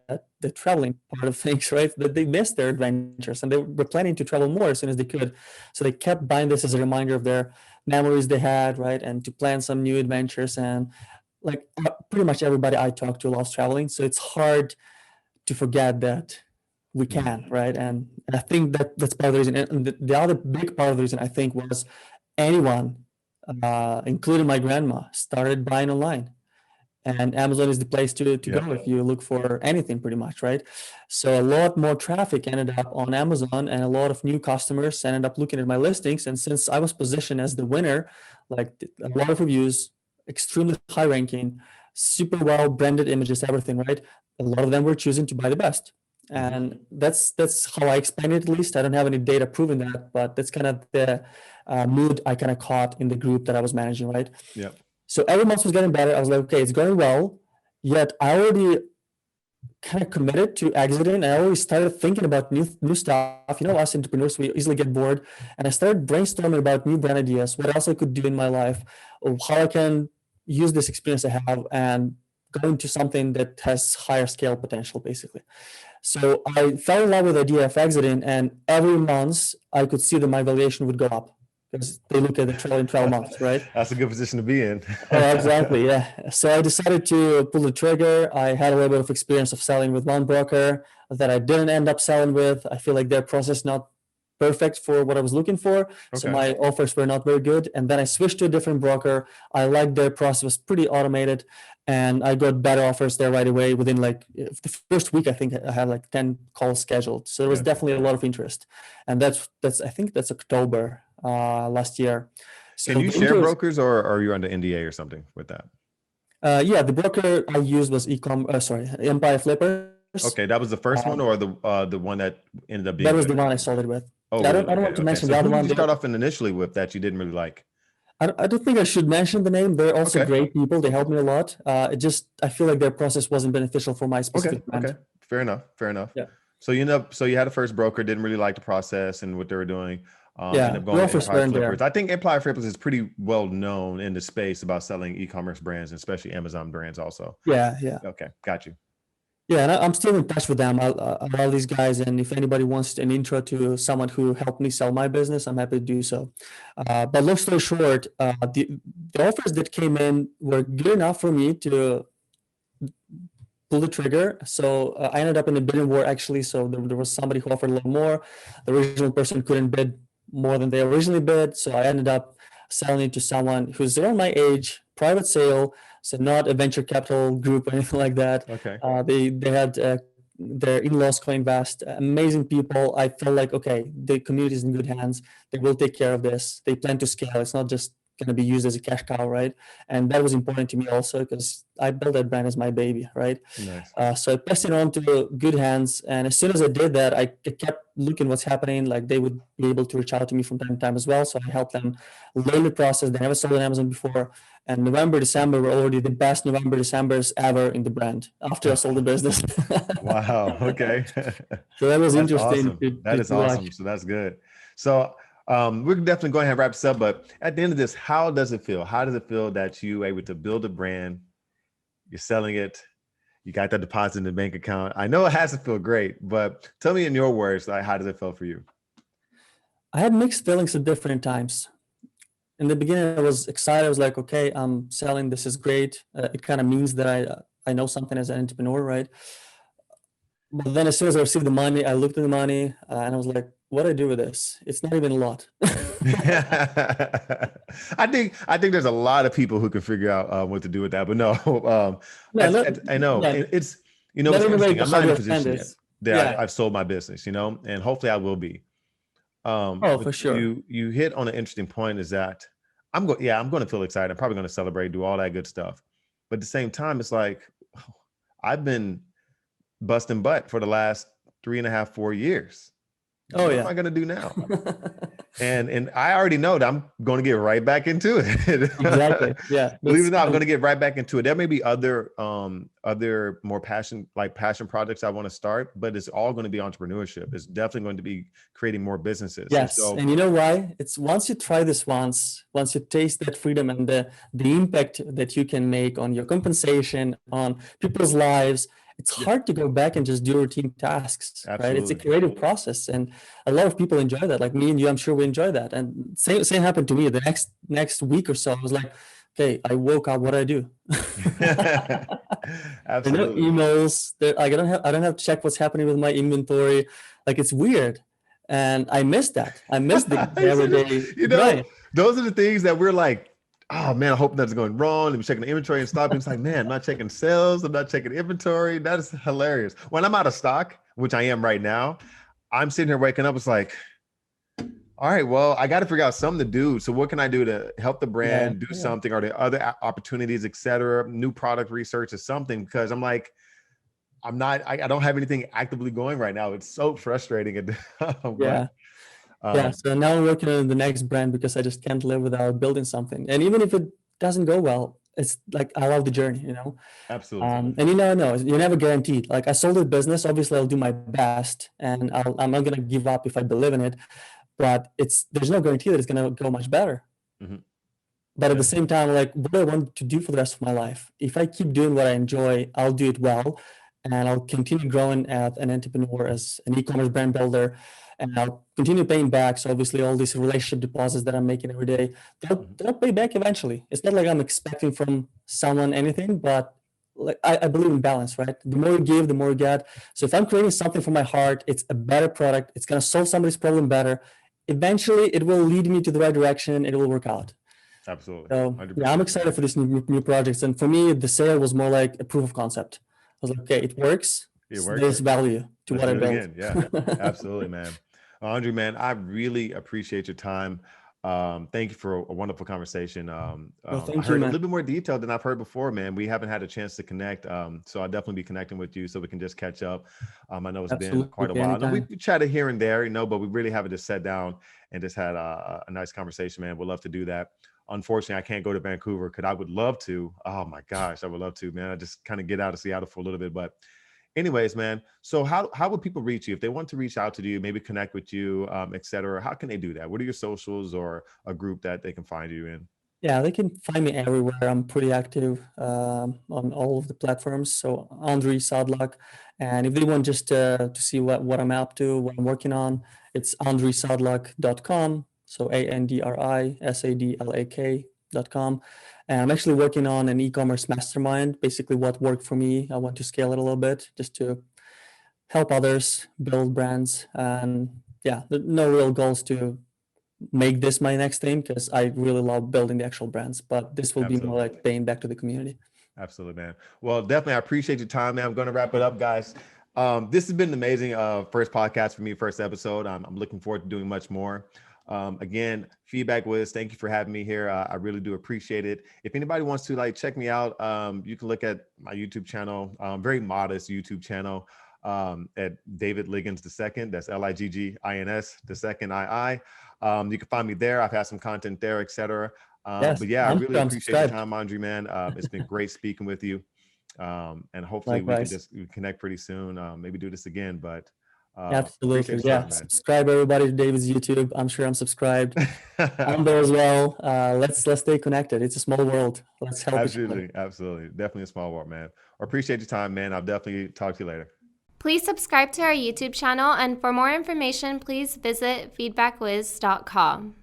[SPEAKER 2] traveling part of things, right? That they missed their adventures and they were planning to travel more as soon as they could. So they kept buying this as a reminder of their memories they had, right? And to plan some new adventures. And pretty much everybody I talk to loves traveling. So it's hard to forget that we can, right? And I think that's part of the reason. And the other big part of the reason I think was anyone, including my grandma, started buying online, and Amazon is the place to go if you look for anything, pretty much, right? So a lot more traffic ended up on Amazon, and a lot of new customers ended up looking at my listings. And since I was positioned as the winner, a lot of reviews, extremely high ranking, super well branded images, everything, right? A lot of them were choosing to buy the best. And that's how I explain it, at least. I don't have any data proving that, but that's kind of the mood I kind of caught in the group that I was managing, right?
[SPEAKER 1] Yeah. So
[SPEAKER 2] every month was getting better. I was like, okay, it's going well. Yet I already kind of committed to exiting. I already started thinking about new stuff. Us entrepreneurs, we easily get bored. And I started brainstorming about new brand ideas, what else I could do in my life, or how I can use this experience I have and go into something that has higher scale potential, basically. So I fell in love with the idea of exiting, and every month I could see that my valuation would go up because they look at the trailing 12 months, right?
[SPEAKER 1] That's a good position to be in.
[SPEAKER 2] Oh, exactly. Yeah. So I decided to pull the trigger. I had a little bit of experience of selling with one broker that I didn't end up selling with. I feel like their process not perfect for what I was looking for. So
[SPEAKER 1] Okay.
[SPEAKER 2] my offers were not very good. And then I switched to a different broker. I liked their process, was pretty automated. And I got better offers there right away. Within like the first week, I think I had like 10 calls scheduled. So there was definitely a lot of interest. And that's I think that's October last year. So
[SPEAKER 1] Can you share brokers, or are you under NDA or something with that?
[SPEAKER 2] Yeah, the broker I used was Empire Flippers.
[SPEAKER 1] Okay, that was the first one, or the one that ended up being
[SPEAKER 2] That was
[SPEAKER 1] good?
[SPEAKER 2] the one I sold it with.
[SPEAKER 1] Oh,
[SPEAKER 2] I
[SPEAKER 1] really?
[SPEAKER 2] don't want to mention
[SPEAKER 1] So
[SPEAKER 2] the other
[SPEAKER 1] who did
[SPEAKER 2] one.
[SPEAKER 1] you start off initially with that you didn't really like?
[SPEAKER 2] I don't think I should mention the name. They're also
[SPEAKER 1] Okay.
[SPEAKER 2] great people. They helped me a lot. I feel like their process wasn't beneficial for my specific brand.
[SPEAKER 1] Okay, fair enough.
[SPEAKER 2] Yeah.
[SPEAKER 1] So you had a first broker, didn't really like the process and what they were doing.
[SPEAKER 2] Yeah,
[SPEAKER 1] Ended up going
[SPEAKER 2] the
[SPEAKER 1] to
[SPEAKER 2] offers
[SPEAKER 1] Empire
[SPEAKER 2] weren't there.
[SPEAKER 1] Flippers. I think Empire Flippers is pretty well known in the space about selling e-commerce brands, and especially Amazon brands also.
[SPEAKER 2] Yeah.
[SPEAKER 1] Okay, got you.
[SPEAKER 2] Yeah, and I'm still in touch with them. I love these guys, and if anybody wants an intro to someone who helped me sell my business, I'm happy to do so. But long story short, the offers that came in were good enough for me to pull the trigger. So I ended up in a bidding war, actually. So there was somebody who offered a little more. The original person couldn't bid more than they originally bid. So I ended up selling it to someone who's around my age, private sale. So not a venture capital group or anything like that.
[SPEAKER 1] Okay.
[SPEAKER 2] They had their in-laws co-invest, amazing people. I felt like, okay, the community is in good hands. They will take care of this. They plan to scale. It's not just going to be used as a cash cow, right? And that was important to me also because I built that brand as my baby, right?
[SPEAKER 1] Nice.
[SPEAKER 2] So I passed it on to good hands. And as soon as I did that, I kept looking what's happening. Like they would be able to reach out to me from time to time as well. So I helped them learn the process. They never sold on Amazon before. And November, December were already the best November, Decembers ever in the brand after I sold the business.
[SPEAKER 1] Wow. Okay.
[SPEAKER 2] So that was
[SPEAKER 1] That's
[SPEAKER 2] interesting.
[SPEAKER 1] awesome. That is awesome. So that's good. So we're definitely going to have wrap this up, but at the end of this, how does it feel? How does it feel that you were able to build a brand, you're selling it, you got that deposit in the bank account? I know it has to feel great, but tell me in your words, like, how does it feel for you?
[SPEAKER 2] I had mixed feelings at different times. In the beginning, I was excited. I was like, okay, I'm selling. This is great. It kind of means that I know something as an entrepreneur, right? But then as soon as I received the money, I looked at the money and I was like, what do I do with this? It's not even a lot.
[SPEAKER 1] I think there's a lot of people who can figure out what to do with that, but no, I know it's, you know, it's interesting. I'm not in a position yet that I've sold my business, you know, and hopefully I will be.
[SPEAKER 2] For sure.
[SPEAKER 1] You hit on an interesting point is that I'm going to feel excited. I'm probably going to celebrate, do all that good stuff. But at the same time, it's like, I've been busting butt for the last 3.5, 4 years. What am I going to do now? and I already know that I'm going to get right back into it.
[SPEAKER 2] Exactly. Yeah.
[SPEAKER 1] Believe it or not, I'm going to get right back into it. There may be other more passion projects I want to start, but it's all going to be entrepreneurship. It's definitely going to be creating more businesses.
[SPEAKER 2] Yes. And you know why? It's once you try this once you taste that freedom and the impact that you can make on your compensation, on people's lives, it's hard to go back and just do routine tasks,
[SPEAKER 1] Absolutely.
[SPEAKER 2] Right? It's a creative process, and a lot of people enjoy that. Like me and you, I'm sure we enjoy that. And same happened to me. The next week or so, I was like, okay, I woke up. What do I do?
[SPEAKER 1] Absolutely.
[SPEAKER 2] Emails. I don't have to check what's happening with my inventory. Like it's weird, and I miss that. I miss the everyday.
[SPEAKER 1] You know, those are the things that we're like, oh man, I hope nothing's going wrong. I'm checking the inventory and stock. It's like, man, I'm not checking sales. I'm not checking inventory. That is hilarious. When I'm out of stock, which I am right now, I'm sitting here waking up. It's like, all right, well, I got to figure out something to do. So what can I do to help the brand do something? Are there other opportunities, et cetera, new product research or something? Because I'm like, I don't have anything actively going right now. It's so frustrating.
[SPEAKER 2] So now I'm working on the next brand because I just can't live without building something. And even if it doesn't go well, it's like, I love the journey, you know?
[SPEAKER 1] Absolutely.
[SPEAKER 2] And you never know, you're never guaranteed. Like I sold a business, obviously I'll do my best and I'm not going to give up if I believe in it, but there's no guarantee that it's going to go much better.
[SPEAKER 1] Mm-hmm.
[SPEAKER 2] But at the same time, like, what do I want to do for the rest of my life? If I keep doing what I enjoy, I'll do it well, and I'll continue growing as an entrepreneur, as an e-commerce brand builder, and I'll continue paying back. So obviously, all these relationship deposits that I'm making every day, they'll pay back eventually. It's not like I'm expecting from someone anything, but like I believe in balance, right? The more you give, the more you get. So if I'm creating something from my heart, it's a better product. It's gonna solve somebody's problem better. Eventually, it will lead me to the right direction. It will work out.
[SPEAKER 1] Absolutely.
[SPEAKER 2] So
[SPEAKER 1] 100%.
[SPEAKER 2] yeah, I'm excited for this new projects. And for me, the sale was more like a proof of concept. I was like, okay, it works.
[SPEAKER 1] It works.
[SPEAKER 2] There's value to
[SPEAKER 1] Let's
[SPEAKER 2] what I
[SPEAKER 1] do it
[SPEAKER 2] built.
[SPEAKER 1] again. Yeah, absolutely, man. Andri, man, I really appreciate your time. Thank you for a wonderful conversation. I
[SPEAKER 2] thank
[SPEAKER 1] heard
[SPEAKER 2] you,
[SPEAKER 1] a
[SPEAKER 2] man.
[SPEAKER 1] little bit more detail than I've heard before, man. We haven't had a chance to connect. So I'll definitely be connecting with you so we can just catch up. I know it's been quite a
[SPEAKER 2] Absolutely,
[SPEAKER 1] while. I know we
[SPEAKER 2] anytime.
[SPEAKER 1] chatted here and there, but we really haven't just sat down and just had a nice conversation, man. We'd love to do that. Unfortunately, I can't go to Vancouver because I would love to. Oh my gosh, I would love to, man. I just kind of get out of Seattle for a little bit. But anyways, man, so how would people reach you? If they want to reach out to you, maybe connect with you, et cetera, how can they do that? What are your socials or a group that they can find you in?
[SPEAKER 2] Yeah, they can find me everywhere. I'm pretty active on all of the platforms. So Andri Sadlak. And if they want just to see what I'm up to, what I'm working on, it's andrisadlak.com. So ANDRISADLAK.com. And I'm actually working on an e-commerce mastermind, basically what worked for me. I want to scale it a little bit just to help others build brands. And yeah, no real goals to make this my next thing because I really love building the actual brands, but this will be more
[SPEAKER 1] Absolutely.
[SPEAKER 2] like paying back to the community.
[SPEAKER 1] Absolutely, man. Well, definitely, I appreciate your time, man. I'm going to wrap it up, guys. This has been an amazing first podcast for me, first episode. I'm looking forward to doing much more. Again, FeedbackWhiz, thank you for having me here. I really do appreciate it. If anybody wants to check me out, you can look at my YouTube channel, very modest YouTube channel at David Liggins II. That's Liggins II. You can find me there. I've had some content there, etc.
[SPEAKER 2] Yes,
[SPEAKER 1] But yeah, I really
[SPEAKER 2] I'm
[SPEAKER 1] appreciate your
[SPEAKER 2] subscribed.
[SPEAKER 1] time, Andri, man. It's been great speaking with you. And hopefully
[SPEAKER 2] Likewise.
[SPEAKER 1] we can connect pretty soon. Maybe do this again, but
[SPEAKER 2] Absolutely.
[SPEAKER 1] appreciate your
[SPEAKER 2] Yeah.
[SPEAKER 1] time, man.
[SPEAKER 2] Subscribe everybody to David's YouTube. I'm sure I'm subscribed. I'm there as well. Let's stay connected. It's a small world. Let's help each other.
[SPEAKER 1] Absolutely. Definitely a small world, man. I appreciate your time, man. I'll definitely talk to you later.
[SPEAKER 4] Please subscribe to our YouTube channel, and for more information, please visit feedbackwhiz.com.